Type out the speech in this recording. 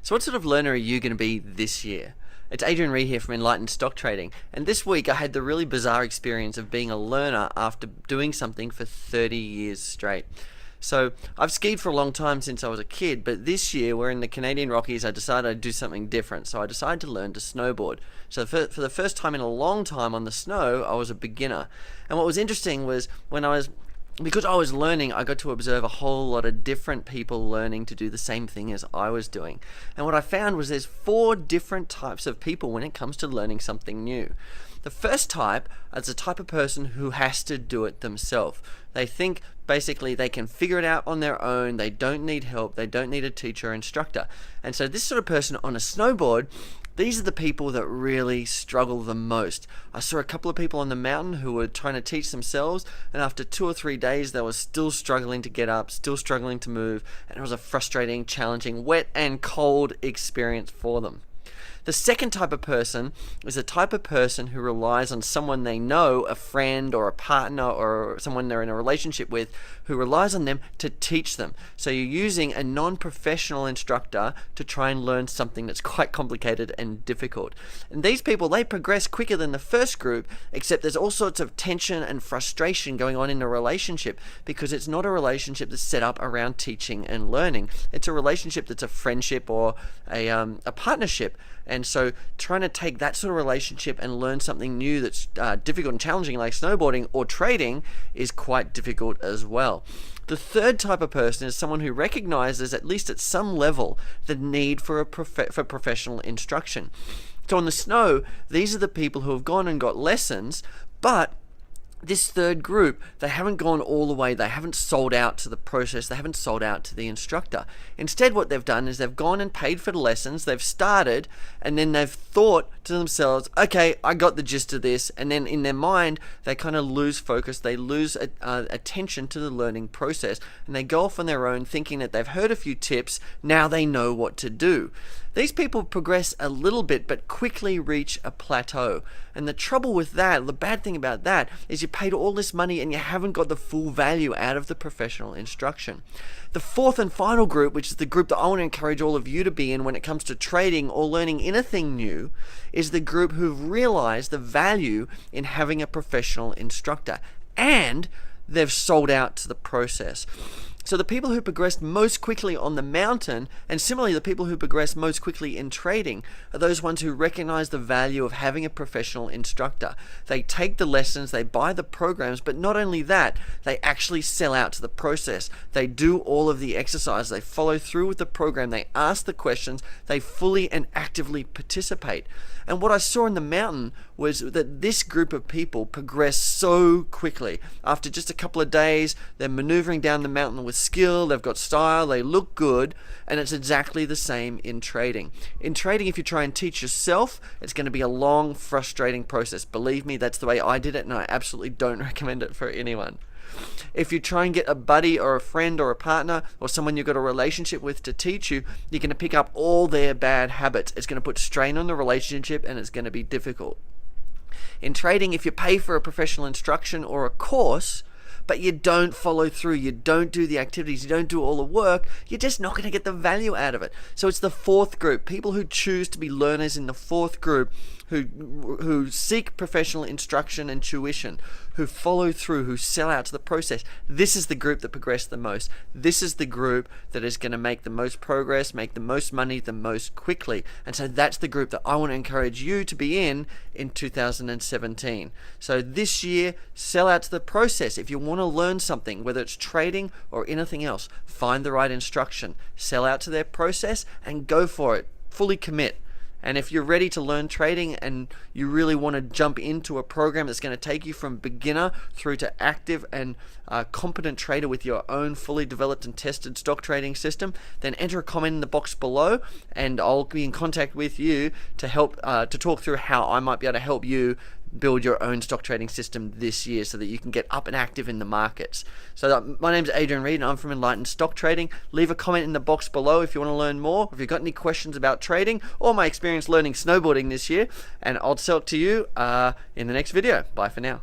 So what sort of learner are you going to be this year? It's Adrian Reed here from Enlightened Stock Trading, and this week I had the really bizarre experience of being a learner after doing something for 30 years straight. So I've skied for a long time since I was a kid, but this year we're in the Canadian Rockies. I decided I'd do something different, so I decided to learn to snowboard. So for the first time in a long time on the snow, I was a beginner. And what was interesting was because I was learning, I got to observe a whole lot of different people learning to do the same thing as I was doing. And what I found was there's 4 different types of people when it comes to learning something new. The first type is the type of person who has to do it themselves. They think basically they can figure it out on their own, they don't need help, they don't need a teacher or instructor. And so this sort of person on a snowboard, these are the people that really struggle the most. I saw a couple of people on the mountain who were trying to teach themselves, and after 2 or 3 days they were still struggling to get up, still struggling to move, and it was a frustrating, challenging, wet and cold experience for them. The second type of person is the type of person who relies on someone they know, a friend or a partner or someone they're in a relationship with, who relies on them to teach them. So you're using a non-professional instructor to try and learn something that's quite complicated and difficult. And these people, they progress quicker than the first group, except there's all sorts of tension and frustration going on in the relationship because it's not a relationship that's set up around teaching and learning. It's a relationship that's a friendship or a partnership. And so trying to take that sort of relationship and learn something new that's difficult and challenging like snowboarding or trading is quite difficult as well. The third type of person is someone who recognizes, at least at some level, the need for professional instruction. So on the snow, these are the people who have gone and got lessons, but this third group, they haven't gone all the way, they haven't sold out to the process, they haven't sold out to the instructor. Instead, what they've done is they've gone and paid for the lessons, they've started, and then they've thought to themselves, okay, I got the gist of this, and then in their mind, they kind of lose focus, they lose attention to the learning process, and they go off on their own thinking that they've heard a few tips, now they know what to do. These people progress a little bit but quickly reach a plateau. And the trouble with that, the bad thing about that, is you paid all this money and you haven't got the full value out of the professional instruction. The fourth and final group, which is the group that I want to encourage all of you to be in when it comes to trading or learning anything new, is the group who've realized the value in having a professional instructor. And they've sold out to the process. So the people who progressed most quickly on the mountain, and similarly the people who progress most quickly in trading, are those ones who recognize the value of having a professional instructor. They take the lessons, they buy the programs, but not only that, they actually sell out to the process. They do all of the exercise, they follow through with the program, they ask the questions, they fully and actively participate. And what I saw in the mountain was that this group of people progress so quickly. After just a couple of days, they're maneuvering down the mountain with skill, they've got style, they look good, and it's exactly the same in trading. In trading, if you try and teach yourself, it's going to be a long, frustrating process. Believe me, that's the way I did it, and I absolutely don't recommend it for anyone. If you try and get a buddy or a friend or a partner or someone you've got a relationship with to teach you, you're going to pick up all their bad habits. It's going to put strain on the relationship and it's going to be difficult. In trading, if you pay for a professional instruction or a course, but you don't follow through, you don't do the activities, you don't do all the work, you're just not going to get the value out of it. So it's the fourth group, people who choose to be learners in the fourth group, who seek professional instruction and tuition, who follow through, who sell out to the process. This is the group that progress the most. This is the group that is going to make the most progress, make the most money the most quickly. And so that's the group that I want to encourage you to be in 2017. So this year, sell out to the process. If you want to learn something, whether it's trading or anything else, find the right instruction, sell out to their process and go for it. Fully commit. And if you're ready to learn trading and you really want to jump into a program that's going to take you from beginner through to active and competent trader with your own fully developed and tested stock trading system, then enter a comment in the box below and I'll be in contact with you to help to talk through how I might be able to help you build your own stock trading system this year so that you can get up and active in the markets. So my name's Adrian Reed and I'm from Enlightened Stock Trading. Leave a comment in the box below if you want to learn more, if you've got any questions about trading or my experience learning snowboarding this year, and I'll talk to you in the next video. Bye for now.